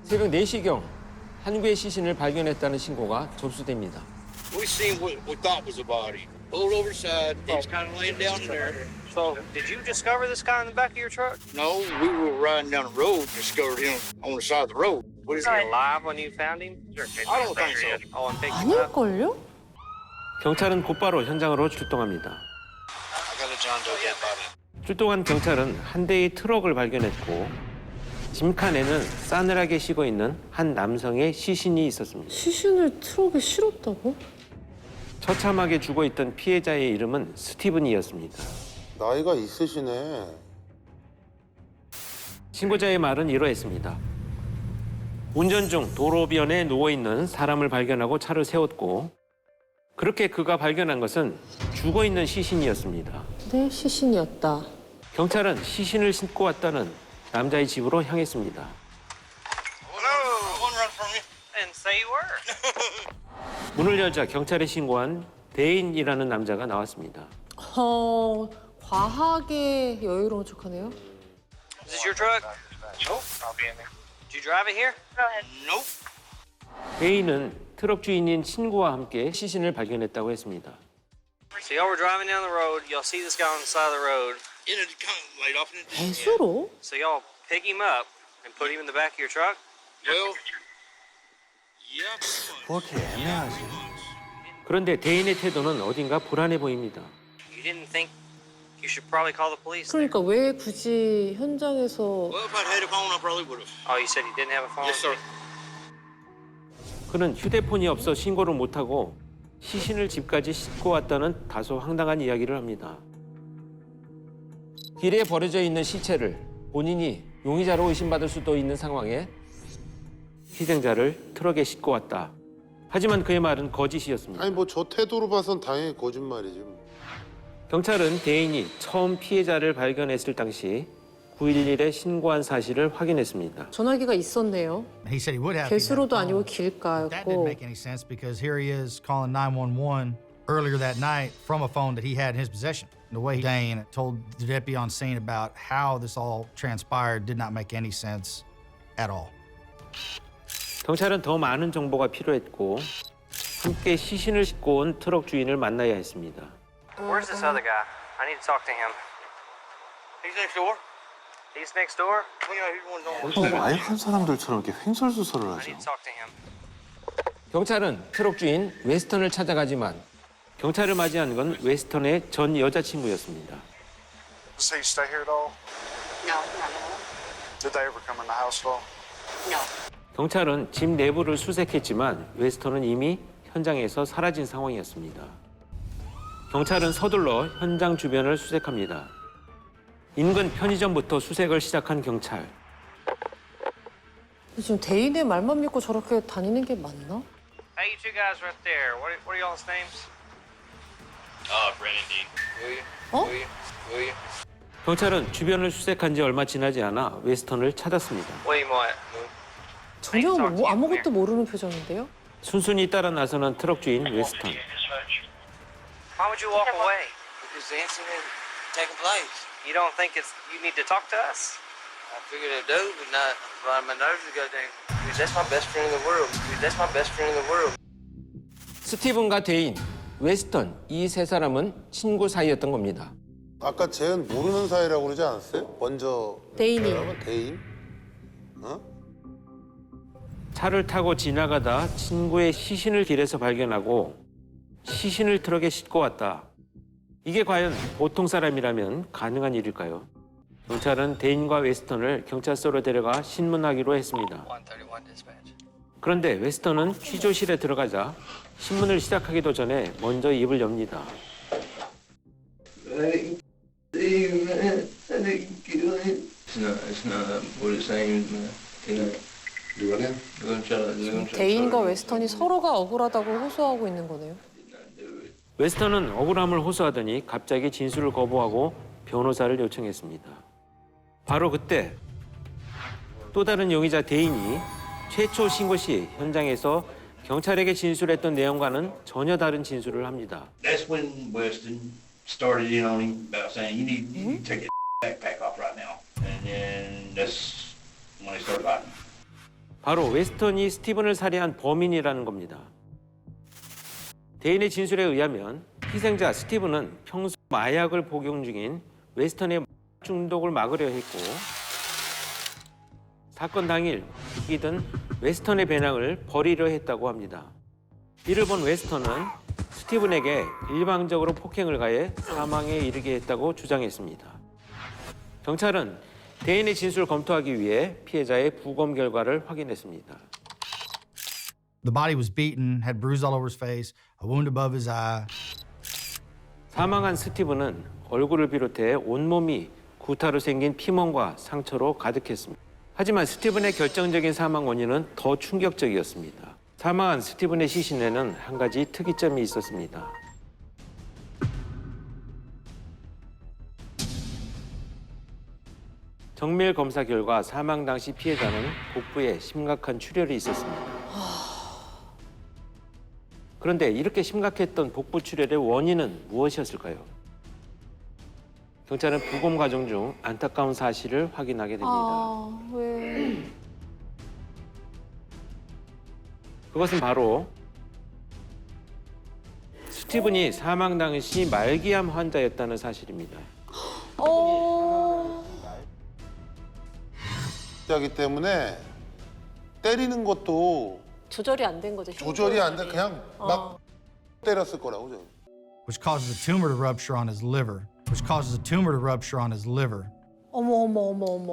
새벽 4시경 한 구의 시신을 발견했다는 신고가 접수됩니다. We seen what we thought was a body. Pulled over the side. He's kind of laying down in there. So, did you discover this guy in the back of your truck? No, we were riding down the road and discovered him on the side of the road. What is Was he he? alive when you found him? I don't think so. Oh, and picked him up? 아닐걸요? 경찰은 곧바로 현장으로 출동합니다. I got a John Doe dead body. 출동한 경찰은 한 대의 트럭을 발견했고 짐칸에는 싸늘하게 식어 있는 한 남성의 시신이 있었습니다. 시신을 트럭에 실었다고? 처참하게 죽어있던 피해자의 이름은 스티븐이었습니다. 나이가 있으시네. 신고자의 말은 이러했습니다. 운전 중 도로변에 누워있는 사람을 발견하고 차를 세웠고 그렇게 그가 발견한 것은 죽어있는 시신이었습니다. 네, 시신이었다. 경찰은 시신을 싣고 왔다는 남자의 집으로 향했습니다. Hello. One run from you. And say you were. 문을 열자 경찰에 신고한 데인이라는 남자가 나왔습니다. 과하게 여유로운 척하네요. Is this your truck? Nope. I'll be in there. Did you drive it here? Nope. 데인은 트럭 주인인 친구와 함께 시신을 발견했다고 했습니다. So y'all were driving down the road. Y'all see this guy on the side of the road. In it, kind of laid off in it. 배수로? So y'all pick him up and put him in the back of your truck? Well, yeah. 그렇게 애매하지. 그런데 데인의 태도는 어딘가 불안해 보입니다. You didn't think you should probably call the police? 그러니까 왜 굳이 현장에서 Well, if I'd had a phone, I probably would have. Oh, you said you didn't have a phone? Yes, sir. 그는 휴대폰이 없어 신고를 못하고 시신을 집까지 싣고 왔다는 다소 황당한 이야기를 합니다. 길에 버려져 있는 시체를 본인이 용의자로 의심받을 수도 있는 상황에 희생자를 트럭에 싣고 왔다. 하지만 그의 말은 거짓이었습니다. 아니 뭐 저 태도로 봐선 당연히 거짓말이지. 뭐. 경찰은 대인이 처음 피해자를 발견했을 당시 911에 신고한 사실을 확인했습니다. 전화기가 있었네요. He said he would have. 배수로도 아니고 That didn't 길가였고. make any sense because here he is calling 911 earlier that night from a phone that he had in his possession. The way Dane told the deputy on scene about how this all transpired did not make any sense at all. 경찰은 더 많은 정보가 필요했고 함께 시신을 싣고 온 트럭 주인을 만나야 했습니다. Where's this other guy? I need to talk to him. He's next door. He's next door? Well, yeah, he's one 또 마약한 사람들처럼 이렇게 횡설수설을 I 하죠. need to talk to him. 경찰은 트럭 주인 웨스턴을 찾아가지만 경찰을 맞이한 건 웨스턴의 전 여자친구였습니다. Does he stay here at all? No, not at all. Did they ever come in the house at all? No. 경찰은 집 내부를 수색했지만 웨스턴은 이미 현장에서 사라진 상황이었습니다. 경찰은 서둘러 현장 주변을 수색합니다. 인근 편의점부터 수색을 시작한 경찰. 지금 대인의 말만 믿고 저렇게 다니는 게 맞나? Hey, you two guys right there. What are y'all's names? Brandon Dean. Will you? 어? Will you? Will you? 경찰은 주변을 수색한 지 얼마 지나지 않아 웨스턴을 찾았습니다. William what? 전혀 뭐 아무것도 모르는 표정인데요? 순순히 따라 나서는 트럭 주인 웨스턴. Why would you walk away? Because the incident taking place. You don't think you need to talk to us? I figured I'd do, but not. But my nerves would go down. Dude, that's my best friend in the world. Dude, that's my best friend in the world. 스티븐과 데인, 웨스턴 이 세 사람은 친구 사이였던 겁니다. 아까 쟤는 모르는 사이라고 그러지 않았어요? 먼저 데인이. 데인? 어? 차를 타고 지나가다 친구의 시신을 길에서 발견하고 시신을 트럭에 싣고 왔다. 이게 과연 보통 사람이라면 가능한 일일까요? 경찰은 데인과 웨스턴을 경찰서로 데려가 신문하기로 했습니다. 131 dispatch. 그런데 웨스턴은 취조실에 들어가자 신문을 시작하기도 전에 먼저 입을 엽니다. It's not what it seems, man. You know, we're gonna try to 대인과 웨스턴이 서로가 억울하다고 호소하고 있는 거네요. 웨스턴은 억울함을 호소하더니 갑자기 진술을 거부하고 변호사를 요청했습니다. 바로 그때 또 다른 용의자 데인이 최초 신고 시 현장에서 경찰에게 진술했던 내용과는 전혀 다른 진술을 합니다. That's when Weston started in on him about saying, you need to take your backpack off right now. And then that's when they started fighting. 바로 웨스턴이 스티븐을 살해한 범인이라는 겁니다. 대인의 진술에 의하면 희생자 스티븐은 평소 마약을 복용 중인 웨스턴의 중독을 막으려 했고 사건 당일 이든 웨스턴의 배낭을 버리려 했다고 합니다. 이를 본 웨스턴은 스티븐에게 일방적으로 폭행을 가해 사망에 이르게 했다고 주장했습니다. 경찰은 대인의 진술을 검토하기 위해 피해자의 부검 결과를 확인했습니다. The body was beaten, had bruises all over his face, a wound above his eye. 사망한 스티븐은 얼굴을 비롯해 온몸이 구타로 생긴 피멍과 상처로 가득했습니다. 하지만 스티븐의 결정적인 사망 원인은 더 충격적이었습니다. 사망한 스티븐의 시신에는 한 가지 특이점이 있었습니다. 정밀 검사 결과 사망 당시 피해자는 복부에 심각한 출혈이 있었습니다. 그런데 이렇게 심각했던 복부 출혈의 원인은 무엇이었을까요? 경찰은 부검 과정 중 안타까운 사실을 확인하게 됩니다. 아, 왜? 그것은 바로 스티븐이 사망 당시 말기암 환자였다는 사실입니다. 자기 때문에 때리는 것도 조절이 안 된 거죠. 조절이 안 돼. 그냥 막 때렸을 거라고. 저는. which causes a tumor to rupture on his liver, which causes a tumor to rupture on his liver. 어머,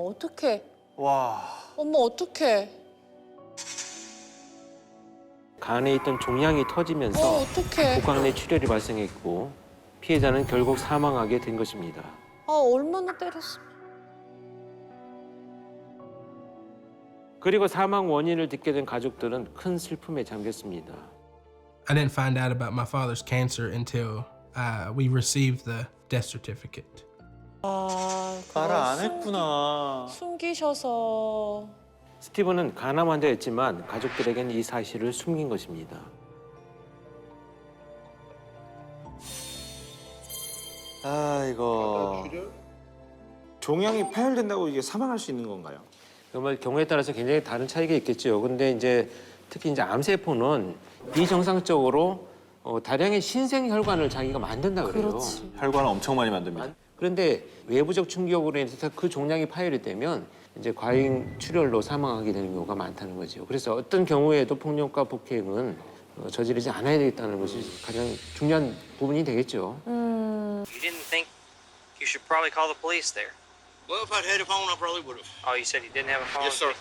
어떡해. 와. 어머, 어떡해. 간에 있던 종양이 터지면서 어떡해. 복강 내 출혈이 발생했고 피해자는 결국 사망하게 된 것입니다. 아, 얼마나 때렸어. 그리고 사망 원인을 듣게 된 가족들은 큰 슬픔에 잠겼습니다. I didn't find out about my father's cancer until we received the death certificate. 아, 말을 안 했구나. 숨기셔서. 스티븐은 간암 환자였지만 가족들에겐 이 사실을 숨긴 것입니다. 아, 이거. 종양이 파열된다고 이게 사망할 수 있는 건가요? 정말 경우에 따라서 굉장히 다른 차이가 있겠죠. 근데 이제 특히 이제 암세포는 비정상적으로 다량의 신생 혈관을 자기가 만든다 그래요. 그렇지. 혈관을 엄청 많이 만듭니다. 그런데 외부적 충격으로 인해서 그 종양이 파열이 되면 이제 과잉 출혈로 사망하게 되는 경우가 많다는 거죠. 그래서 어떤 경우에도 폭력과 폭행은 저지르지 않아야 되겠다는 것이 가장 중요한 부분이 되겠죠. You didn't think you should probably call the police there. Well, if I'd had a phone, I probably would have. Oh, you said you didn't have a phone? Yes, sir.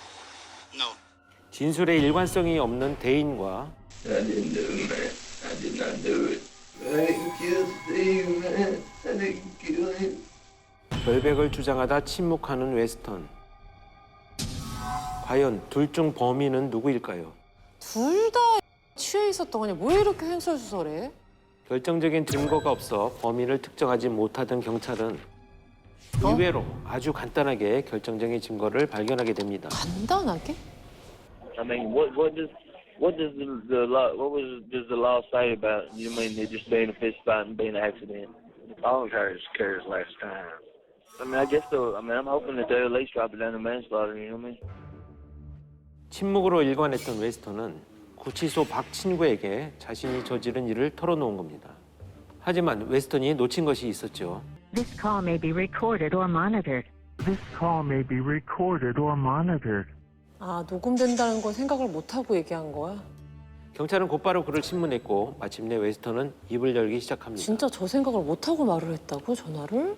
No. 진술에 일관성이 없는 대인과 I didn't do it, man. I did not do it. I didn't kill Steve, man. I didn't kill him. 결백을 주장하다 침묵하는 웨스턴. 과연 둘 중 범인은 누구일까요? 둘 다 취해 있었던 거냐? 왜 이렇게 횡설수설해? 결정적인 증거가 없어 범인을 특정하지 못하던 경찰은 의외로 아주 간단하게 결정적인 증거를 발견하게 됩니다. 간단하게? I mean, what does the law, does the law say about, you mean it just being a fist fight and being an accident? All cares last time. I mean, I guess so. I mean, I'm hoping that they'll at least drop it down to manslaughter, you know what I mean? 침묵으로 일관했던 웨스턴은 구치소 박 친구에게 자신이 저지른 일을 털어놓은 겁니다. 하지만 웨스턴이 놓친 것이 있었죠. This call may be recorded or monitored. This call may be recorded or monitored. 아, 녹음된다는 건 생각을 못하고 얘기한 거야? 경찰은 곧바로 그를 신문했고 마침내 웨스턴은 입을 열기 시작합니다. 진짜 저 생각을 못하고 말을 했다고, 전화를?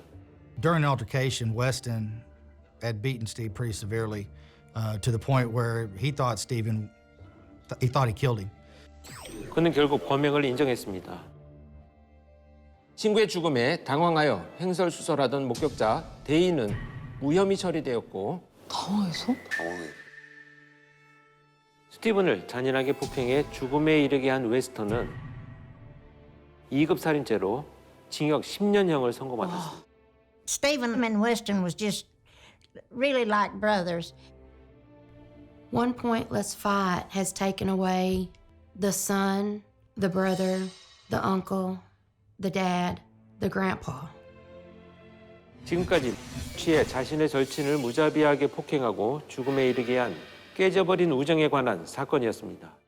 During the altercation, Weston had beaten Steve pretty severely to the point where he thought he killed him. 그는 결국 범행을 인정했습니다. 친구의 죽음에 당황하여 횡설수설하던 목격자 대인은 무혐의 처리되었고 당황해서? 스티븐을 잔인하게 폭행해 죽음에 이르게 한 웨스턴은 2급 살인죄로 징역 10년형을 선고받았습니다. Stephen and Weston was just really like brothers. One pointless fight has taken away the son, the brother, the uncle, the dad, the grandpa. 지금까지 취해 자신의 절친을 무자비하게 폭행하고 죽음에 이르게 한 깨져버린 우정에 관한 사건이었습니다.